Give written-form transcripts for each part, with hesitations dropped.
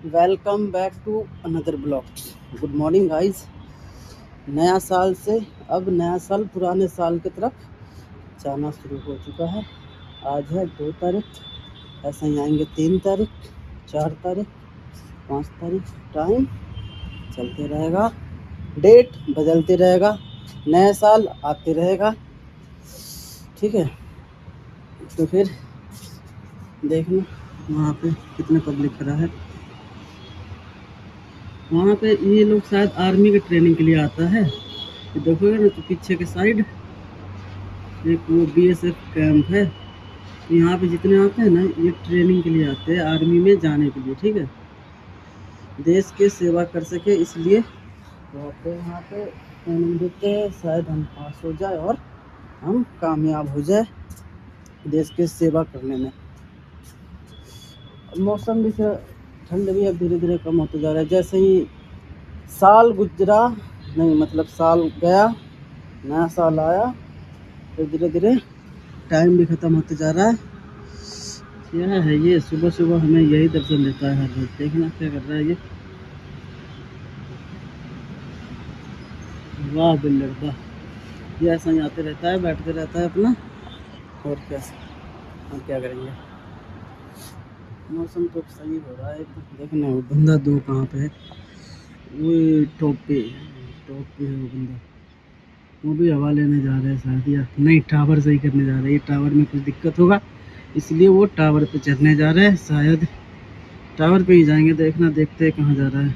Welcome back to another blogs. Good morning guys. नया साल से अब नया साल पुराने साल की तरफ जाना शुरू हो चुका है। आज है 2 तारीख, ऐसे ही आएंगे 3 तारीख, 4 तारीख, 5 तारीख। टाइम चलते रहेगा, डेट बदलते रहेगा, नया साल आते रहेगा। ठीक है, तो फिर देखना वहाँ पे कितने पब्लिक खड़ा है। वहाँ पे ये लोग शायद आर्मी के ट्रेनिंग के लिए आता है। तो देखोगे ना तो पीछे के साइड एक वो बीएसएफ कैंप है। यहाँ पे जितने आते हैं ना ये ट्रेनिंग के लिए आते हैं, आर्मी में जाने के लिए। ठीक है, देश के सेवा कर सके इसलिए वो आते हैं यहाँ पे, ट्रेनिंग देते हैं। शायद हम पास हो जाए और हम कामयाब हो जाए देश के सेवा करने में। मौसम भी ठंड भी अब धीरे धीरे कम होते जा रहा है। जैसे ही साल गुजरा, नहीं मतलब साल गया, नया साल आया, तो धीरे धीरे टाइम भी ख़त्म होते जा रहा है। क्या है ये, सुबह सुबह हमें यही दर्शन देता है हर रोज। देखना क्या कर रहा है ये। वाह बिल्डर वाह, ये ऐसा ही आते रहता है, बैठते रहता है अपना, और क्या हम क्या करेंगे। मौसम तो सही हो रहा है। देखना वो बंदा दो कहाँ पे है, वो टॉप पे है वो बंदा। वो भी हवा लेने जा रहे हैं शायद, या नहीं टावर सही करने जा रहे हैं। टावर में कुछ दिक्कत होगा इसलिए वो टावर पे चढ़ने जा रहे हैं। शायद टावर पे ही जाएंगे। देखना, देखते हैं कहाँ जा रहा है।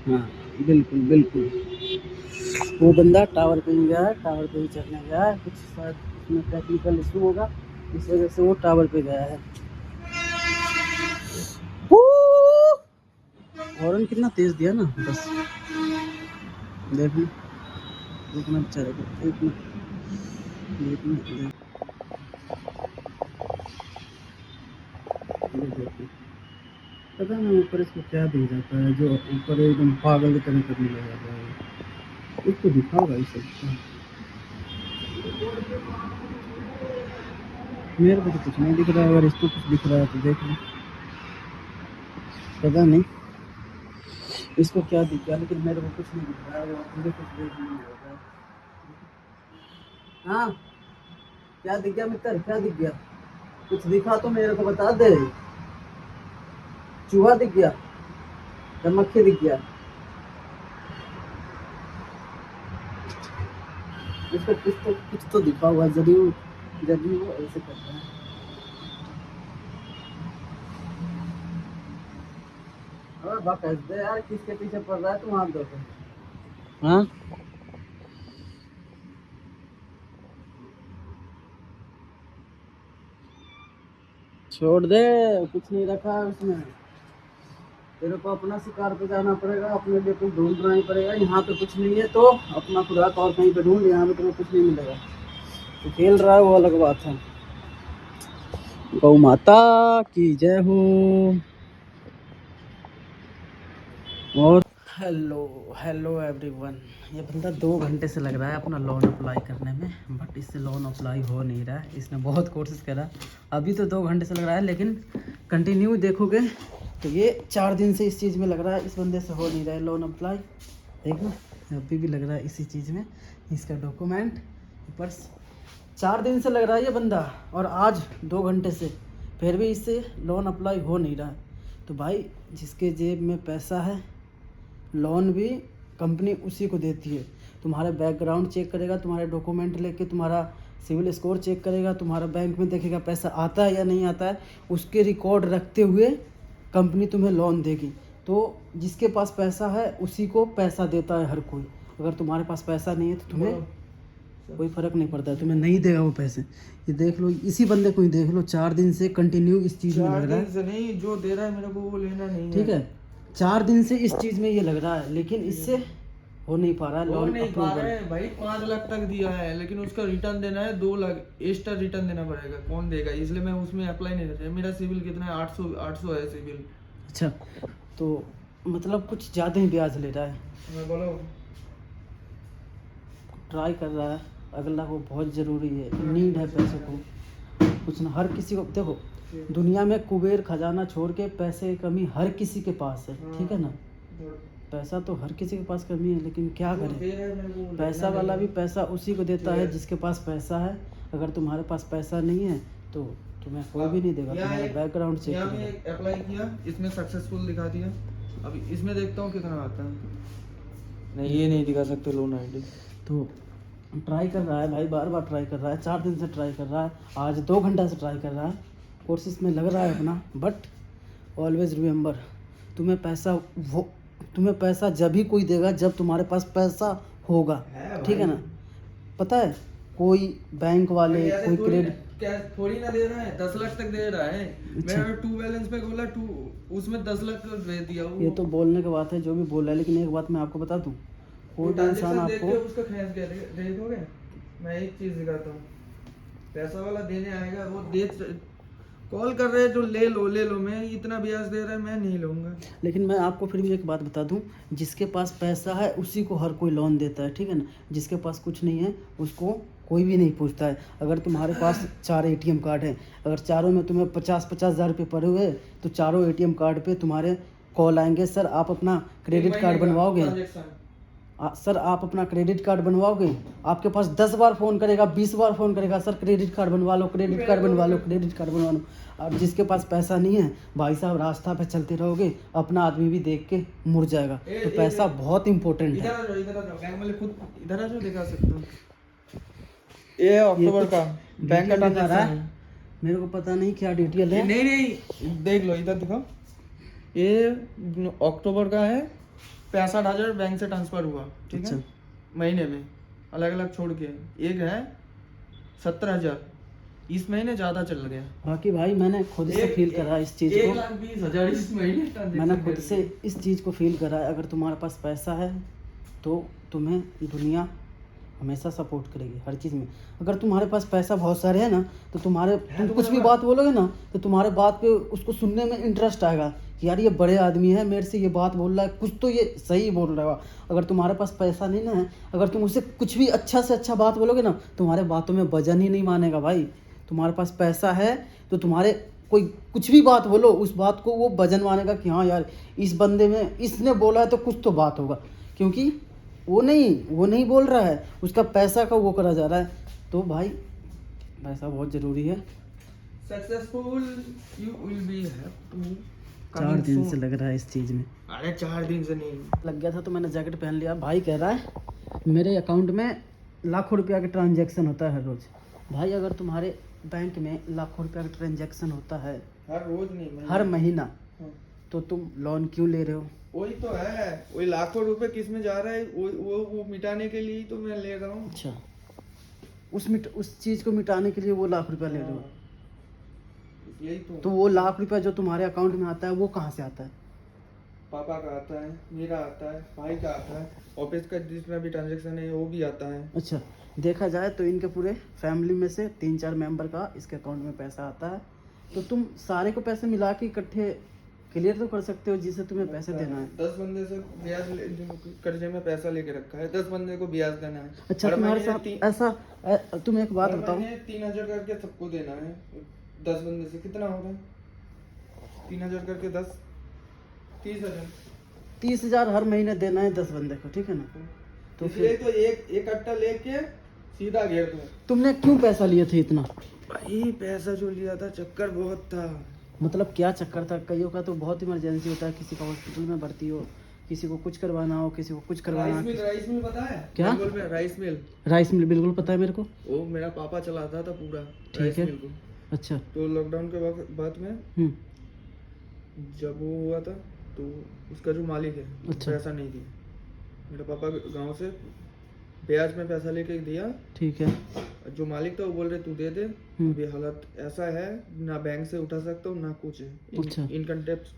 हाँ बिल्कुल बिल्कुल, वो बंदा टावर पे ही गया है, टावर पे ही चढ़ने गया है। कुछ शायद उसमें टेक्निकल इशू होगा, इस वजह से वो टावर पे गया है। हॉर्न कितना तेज दिया ना, बस देखना। एक मिनट चलेगा, एक मिनट देखो। पता नहीं ऊपर इसको क्या दिख जाता है, जो ऊपर एकदम पागल की तरह करने लग जाता है। इसको दिखाओगा इस सबको, मेरे को तो कुछ नहीं दिख रहा है। अगर इसको कुछ दिख रहा है तो देख लो। पता नहीं इसको क्या दिख गया, लेकिन मेरे को कुछ नहीं दिख रहा है। वो मुझे कुछ देख नहीं रहा है। हाँ, क्या दिख गया मित्र, क्या दिख गया? कुछ दिखा तो मेरे को बता दे। चूहा दिख गया या मक्खी दिख गया? इसको कुछ तो दिखा हुआ, जरूर जरूर वो ऐसे करता है। और बकस दे यार, किसके पीछे पड़ रहा है तू वहां देखो। हाँ, छोड़ दे, कुछ नहीं रखा है उसमें। तेरे को अपना शिकार पे जाना पड़ेगा, अपने लिए कुछ ढूंढना ही पड़ेगा। यहाँ पे कुछ नहीं है तो अपना खुराक और कहीं पे ढूंढ, यहाँ पे तुम्हें कुछ नहीं मिलेगा। तो खेल रहा है वो अलग बात है। गौ माता की जय हो। और हेलो हेलो एवरीवन। ये बंदा 2 घंटे से लग रहा है अपना लोन अप्लाई करने में, बट इससे लोन अप्लाई हो नहीं रहा है। इसने बहुत कोशिश करा, अभी तो 2 घंटे से लग रहा है, लेकिन कंटिन्यू देखोगे तो ये 4 दिन से इस चीज़ में लग रहा है। इस बंदे से हो नहीं रहा है लोन अप्लाई। देखना अभी भी लग रहा है इसी चीज़ में, इसका डॉक्यूमेंट ऊपर 4 दिन से लग रहा है ये बंदा, और आज 2 घंटे से फिर भी इससे लोन अप्लाई हो नहीं रहा है। तो भाई, जिसके जेब में पैसा है, लोन भी कंपनी उसी को देती है। तुम्हारे बैकग्राउंड चेक करेगा, तुम्हारे डॉक्यूमेंट लेके तुम्हारा सिविल स्कोर चेक करेगा, तुम्हारा बैंक में देखेगा पैसा आता है या नहीं आता है, उसके रिकॉर्ड रखते हुए कंपनी तुम्हें लोन देगी। तो जिसके पास पैसा है उसी को पैसा देता है हर कोई। अगर तुम्हारे पास पैसा नहीं है तो तुम्हें कोई फ़र्क नहीं पड़ता है, तुम्हें नहीं देगा वो पैसे। ये देख लो, इसी बंदे को ही देख लो, 4 दिन से कंटिन्यू इस चीज़ में लग रहा है। नहीं, जो दे रहा है मेरे को वो लेना नहीं है। ठीक है, 4 दिन से इस चीज़ में ये लग रहा है, लेकिन इससे हो नहीं पा रहा है हो लोन नहीं पा रहा है अप्रूवल। भाई। 5 लाख तक दिया है, लेकिन उसका रिटर्न देना है 2 लाख एक्स्ट्रा रिटर्न देना पड़ेगा। कौन देगा? इसलिए मैं उसमें अप्लाई नहीं करता। मेरा सिविल कितना है? 800 है सिविल। अच्छा, तो मतलब कुछ ज़्यादा ही ब्याज ले रहा है। मैं बोलो, ट्राई कर रहा है, अगला को बहुत ज़रूरी है, नीड है पैसों को। कुछ ना, हर किसी को देखो, दुनिया में कुबेर खजाना छोड़ के पैसे की कमी हर किसी के पास है, ठीक है ना। पैसा तो हर किसी के पास कमी है, लेकिन क्या करें, पैसा वाला भी पैसा उसी को देता है जिसके पास पैसा है। अगर तुम्हारे पास पैसा नहीं है तो तुम्हें कोई भी नहीं देगा, तुम्हारा बैकग्राउंड चेक यहाँ करेगा। मैं अप्लाई किया, इसमें सक्सेसफुल दिखा दिया। अभी इसमें देखता हूँ कितना आता है। नहीं, ये नहीं दिखा सकते लोन आईडी। तो ट्राई कर रहा है भाई, बार बार ट्राई कर रहा है, 4 दिन से ट्राई कर रहा है, आज 2 घंटा से ट्राई कर रहा है, कोशिश में लग रहा है अपना। बट ऑलवेज रिमेंबर, तुम्हें पैसा जब ही कोई देगा जब तुम्हारे पास पैसा होगा, ठीक है ना। पता है, कोई बैंक वाले, कोई क्रेडिट कैश थोड़ी ना दे रहा है, 10 लाख तक दे रहा है। अच्छा। मेरा 2 बैलेंस पे बोला 2, उसमें 10 लाख दे दिया वो। ये तो बोलने की बात है, जो भी बोल रहा है, लेकिन एक बात मैं आपको बता दूं, कोई भी इंसान आपको उसका खींच के देखोगे। मैं एक चीज दिखाता हूँ, पैसा वाला देने आएगा, वो दे कॉल कर रहे हैं जो ले लो, मैं इतना ब्याज दे रहा है, मैं नहीं लूंगा। लेकिन मैं आपको फिर भी एक बात बता दूं, जिसके पास पैसा है उसी को हर कोई लोन देता है, ठीक है ना। जिसके पास कुछ नहीं है उसको कोई भी नहीं पूछता है। अगर तुम्हारे पास 4 ATM कार्ड हैं, अगर चारों में तुम्हें 50-50 हज़ार रुपये पड़े हुए हैं, तो चारों ATM कार्ड पे तुम्हारे कॉल आएंगे, सर आप अपना क्रेडिट कार्ड बनवाओगे, सर आप अपना क्रेडिट कार्ड बनवाओगे। आपके पास 10 बार फ़ोन करेगा, 20 बार फ़ोन करेगा, सर क्रेडिट कार्ड बनवा लो, क्रेडिट कार्ड बनवा लो, क्रेडिट कार्ड बनवा लो। और जिसके पास पैसा नहीं है भाई साहब, रास्ता पे चलते रहोगे, अपना आदमी भी देख के मुड़ जाएगा। तो पैसा बहुत इंपॉर्टेंट है। इधर आ जाओ, बैंक वाले खुद इधर आ जाओ, दिखा सकता हूँ। ये अक्टूबर का बैंक का ट्रांजैक्शन है। मेरे को पता नहीं क्या डिटेल है। नहीं देख लो, इधर दिखाओ। ये अक्टूबर का है, 65,000 बैंक से ट्रांसफर हुआ, ठीक है, महीने में अलग अलग छोड़ के। एक है 17,000, इस महीने ज्यादा चल गया। बाकी भाई मैंने खुद से फील करा इस चीज को, 1,20,000 इस महीने मैंने खुद से इस चीज को फील करा है। अगर तुम्हारे पास पैसा है तो तुम्हें दुनिया हमेशा सपोर्ट करेगी हर चीज़ में। अगर तुम्हारे पास पैसा बहुत सारे है ना, तो तुम कुछ भी बात बोलोगे ना, तो तुम्हारे बात पे उसको सुनने में इंटरेस्ट आएगा कि यार ये बड़े आदमी है, मेरे से ये बात बोल रहा है, कुछ तो ये सही बोल रहा है। अगर तुम्हारे पास पैसा नहीं ना है, अगर तुम उससे कुछ भी अच्छा से अच्छा बात बोलोगे ना, तुम्हारे बातों में वजन ही नहीं मानेगा भाई। तुम्हारे पास पैसा है तो तुम्हारे कोई कुछ भी बात बोलो, उस बात को वो वजन मानेगा कि हाँ यार इस बंदे में, इसने बोला है तो कुछ तो बात होगा, क्योंकि वो नहीं बोल रहा है, उसका पैसा का वो करा जा रहा है। तो भाई पैसा बहुत ज़रूरी है। Successful you will be have to 4 दिन से लग रहा है इस चीज़ में। अरे 4 दिन से नहीं लग गया था तो मैंने जैकेट पहन लिया। भाई कह रहा है मेरे अकाउंट में लाखों रुपया का ट्रांजैक्शन होता है हर रोज़। भाई अगर तुम्हारे बैंक में लाखों रुपया का ट्रांजैक्शन होता है हर रोज नहीं, हर महीना, तो तुम लोन क्यों ले रहे हो? वही तो है, वही लाखों रुपए किस में जा रहा है, वो मिटाने के लिए तो मैं ले रहा हूँ। अच्छा, उस चीज़ को मिटाने के लिए वो लाख रुपया ले रहे हो। यही तो वो लाख रुपया जो तुम्हारे अकाउंट में आता है वो कहाँ से आता है? पापा का आता है, मेरा आता है, भाई का आता है, ऑफिस का जितना भी ट्रांजैक्शन है वो भी आता है। अच्छा, देखा जाए तो इनके पूरे फैमिली में से 3-4 मेंबर का इसके अकाउंट में पैसा आता है। तो तुम सारे को पैसे मिला के इकट्ठे क्लियर तो कर सकते हो जिसे तुम्हें पैसे देना है। 10 बंदे से ब्याज कर्जे में पैसा लेके रखा है, 10 बंदे को ब्याज देना है। अच्छा, तुम्हारे साथ ऐसा तुम एक बात बताओ, 3,000 करके सबको देना है। 10 बंदे से कितना होगा? 3,000 करके 10, 30,000। 30,000 हर महीने देना है 10 बंदे को, ठीक है ना। तो फिर तो एक अट्टा लेके सीधा घेर दो। तुमने क्यों पैसा लिए थे इतना? भाई पैसा जो लिया था चक्कर बहुत था। मतलब क्या चक्कर था? कईयों का तो बहुत इमरजेंसी होता है, किसी का हॉस्पिटल में भर्ती हो, किसी को कुछ करवाना हो, किसी को कुछ करवाना हो। राइस मिल पता है क्या? राइस मिल बिल्कुल पता है मेरे को। वो मेरा पापा चलाता था पूरा, ठीक है। मिल को। अच्छा, तो लॉकडाउन के बाद में जब वो हुआ था तो उसका जो मालिक है अच्छा, पैसा नहीं दिया। मेरा पापा गांव से ब्याज में पैसा लेके दिया, ठीक है। जो मालिक था वो बोल रहे तू दे दे, अभी हालत ऐसा है ना बैंक से उठा सकता हूँ ना कुछ है। अच्छा, इनकम टैक्स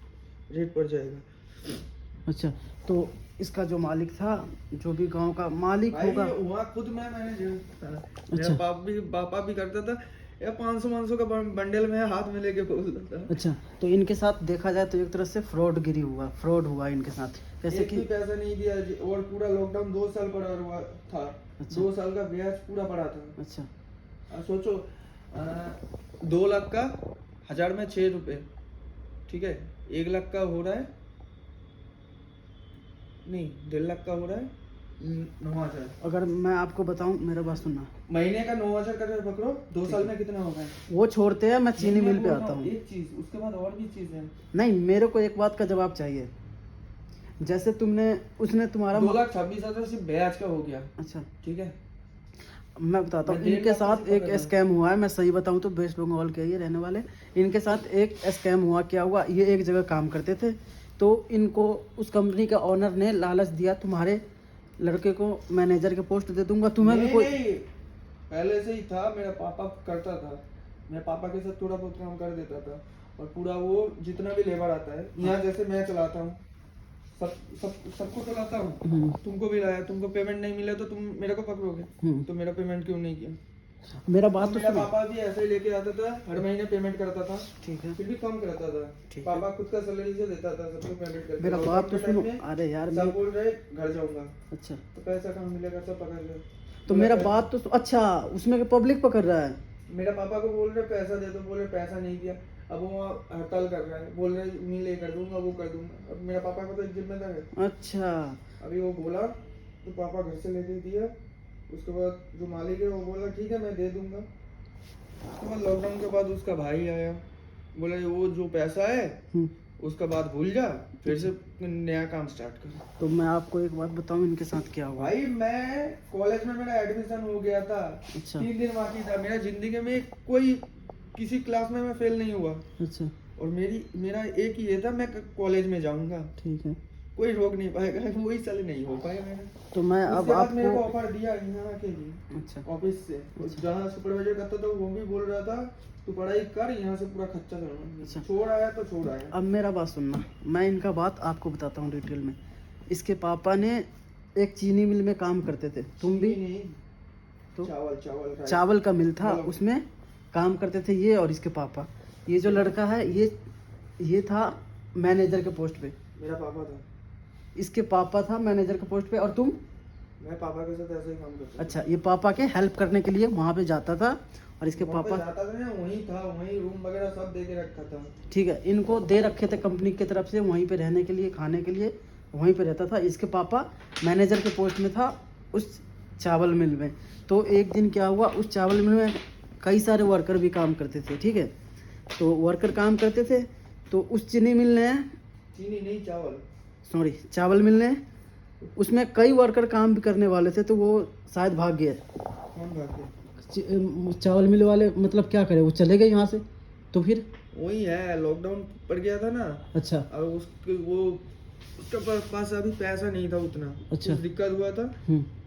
रेट पड़ जाएगा। अच्छा, तो इसका जो मालिक था, जो भी गांव का मालिक होगा, वहाँ खुद मैंने मेरा पापा भी करता था, या 500 का बंडल में हाथ में लेके बोलता था। अच्छा, तो इनके साथ देखा जाए तो एक तरह से फ्रॉड हुआ इनके साथ। कैसे कि पैसा नहीं दिया और पूरा लॉकडाउन 2 साल पड़ा हुआ था। अच्छा, 2 साल का ब्याज पूरा पड़ा था। अच्छा, सोचो 2 लाख का 1000 में 6 रुपए, ठीक है। 1 लाख का हो रहा है, नहीं 1.5 लाख का हो रहा है 9,000। अगर मैं आपको बताऊं, मेरा बात सुनना, महीने का 9,000 का पकड़ो, 2 साल में कितना होगा? वो छोड़ते हैं, मैं चीनी मिल पे आता हूँ। एक चीज, उसके बाद और भी चीज है। नहीं, मेरे को एक बात का जवाब चाहिए। जैसे तुमने, उसने तुम्हारा 2,26,000 सिर्फ ब्याज का हो गया। अच्छा, ठीक है, मैं बताता हूँ। मैं 1.5 इनके लाख साथ से एक पकड़ रहा स्कैम हुआ है, मैं सही बताऊँ तो वेस्ट बंगाल के ये रहने वाले। इनके साथ एक स्कैम हुआ। क्या हुआ, ये एक जगह काम करते थे, तो इनको उस कंपनी के ओनर ने लालच दिया, तुम्हारे लड़के को मैनेजर के पोस्ट दे दूंगा, तुम्हें भी कोई। नहीं, पहले से ही था, मेरा पापा करता था, मैं पापा के साथ थोड़ा बहुत काम कर देता था। और पूरा वो जितना भी लेबर आता है यहाँ, जैसे मैं चलाता हूँ, सबको चलाता हूँ, तुमको भी लाया, तुमको पेमेंट नहीं मिला तो तुम मेरे को पकड़ोगे, तो मेरा पेमेंट क्यों नहीं किया? मेरा बात तो मेरा सुनो। पापा भी ऐसे ही लेके आता था, हर महीने पेमेंट करता था, ठीक है, फिर भी कम करता था। ठीक है। पापा खुद का सैलरी से देता था, सबको पेमेंट करके। मेरा बात तो सुनो। अरे यार, सब बोल रहे घर जाऊंगा, अच्छा, तो पैसा कहाँ मिलेगा, सब पकड़ रहे। तो मेरा बात तो अच्छा, उसमें पब्लिक पकड़ रहा है। मेरा पापा को बोल रहे पैसा दे दो, बोल रहे पैसा नहीं दिया। अब वो हड़ताल कर रहा है, बोल रहे मिल कर दूंगा, वो कर दूंगा। अब मेरा पापा का तो एक जिम्मेदार है। अच्छा, अभी वो बोला तो पापा घर से लेके दिया। उसके बाद जो मालिक है वो बोला ठीक है मैं दे दूंगा। उसके बाद लॉकडाउन के बाद उसका भाई आया, बोला वो जो पैसा है उसका बात भूल जा, फिर से नया काम स्टार्ट कर। तो मैं आपको एक बात बताऊं, इनके साथ क्या हुआ। भाई मैं कॉलेज में मेरा एडमिशन हो गया था, अच्छा, 3 दिन बाकी था। मेरा जिंदगी में कोई किसी क्लास में मैं फेल नहीं हुआ। अच्छा, और मेरा एक ही ये था, मैं कॉलेज में जाऊंगा, ठीक है। कोई रोक नहीं पाएगा, वही साल नहीं हो पाया मेरा। तो मैं अब उसके बाद मेरे को आपको, ऑफर दिया यहाँ के लिए, अच्छा, ऑफिस से। जहाँ सुपरवाइजर करता था वो भी बोल रहा था तू पढ़ाई कर, यहाँ से पूरा खर्चा करना। अच्छा। छोड़ आया तो छोड़ आया। अब मेरा बात सुनना, मैं इनका बात आपको बताता हूँ डिटेल में। इसके पापा ने एक चीनी मिल में काम करते थे, तुम भी नहीं, तो चावल चावल का मिल था, उसमें काम करते थे ये और इसके पापा। ये जो लड़का है ये था मैनेजर के पोस्ट पे, मेरा पापा था। इसके पापा था मैनेजर के पोस्ट पे, और तुम? मैं पापा के साथ ऐसे ही काम करता था। अच्छा, ये पापा के हेल्प करने के लिए वहाँ पे जाता था, और इसके वहाँ पे पापा, जाता था ना, वहीं था, वहीं रूम वगैरह सब दे के रखा था। ठीक है, इनको दे रखे थे कंपनी की तरफ से, वहीं पे रहने के लिए, खाने के लिए वहीं पे रहता था। इसके पापा मैनेजर के पोस्ट में था उस चावल मिल में। तो एक दिन क्या हुआ, उस चावल मिल में कई सारे वर्कर भी काम करते थे, ठीक है। तो वर्कर काम करते थे, तो उस चीनी मिल ने, चीनी नहीं चावल मिल ने, उसमें कई वर्कर काम भी करने वाले थे, तो वो शायद भाग गए। कौन भाग गया? चावल मिल वाले, मतलब क्या करे, वो चले गए यहाँ से। तो फिर वही है, लॉकडाउन पड़ गया था ना। अच्छा, और उसके पास अभी पैसा नहीं था उतना। अच्छा, कुछ दिक्कत हुआ था,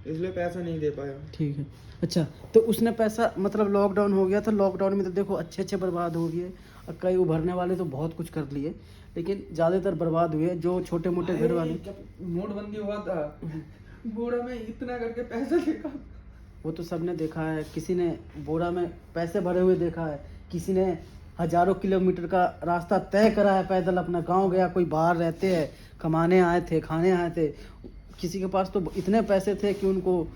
इसलिए पैसा नहीं दे पाया। ठीक है। अच्छा, तो उसने पैसा, मतलब लॉकडाउन हो गया था, लॉकडाउन में तो देखो अच्छे बर्बाद हो गए, और कई उभरने वाले तो बहुत कुछ कर लिए, लेकिन ज़्यादातर बर्बाद हुए जो छोटे मोटे घर वाले। जब नोटबंदी हुआ था, बोरा में इतना करके पैसा देखा, वो तो सबने देखा है, किसी ने बोरा में पैसे भरे हुए देखा है, किसी ने हजारों किलोमीटर का रास्ता तय करा है पैदल, अपना गांव गया, कोई बाहर रहते हैं, कमाने आए थे, खाने आए थे। किसी के पास तो इतने पैसे थे कि उनको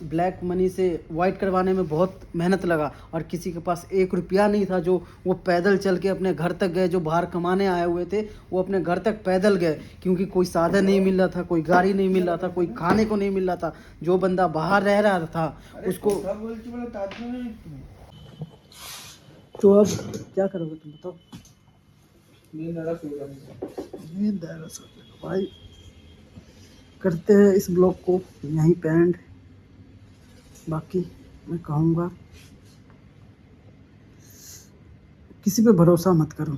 ब्लैक मनी से वाइट करवाने में बहुत मेहनत लगा, और किसी के पास 1 रुपया नहीं था, जो वो पैदल चल के अपने घर तक गए। जो बाहर कमाने आए हुए थे वो अपने घर तक पैदल गए, क्योंकि कोई साधन नहीं मिल रहा था, कोई गाड़ी नहीं मिल रहा था, कोई खाने को नहीं मिल रहा था। जो बंदा बाहर रह रहा था उसको। तो अब क्या करोगे तुम बताओ? भाई करते हैं इस ब्लॉग को यहीं पे एंड। बाकी मैं कहूँगा किसी पे भरोसा मत करो,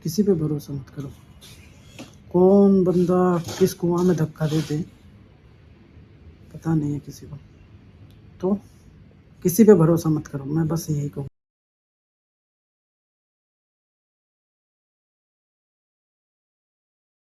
किसी पे भरोसा मत करो। कौन बंदा किस कुआं में धक्का दे दे पता नहीं है किसी को, तो किसी पे भरोसा मत करो। मैं बस यही कहूँ।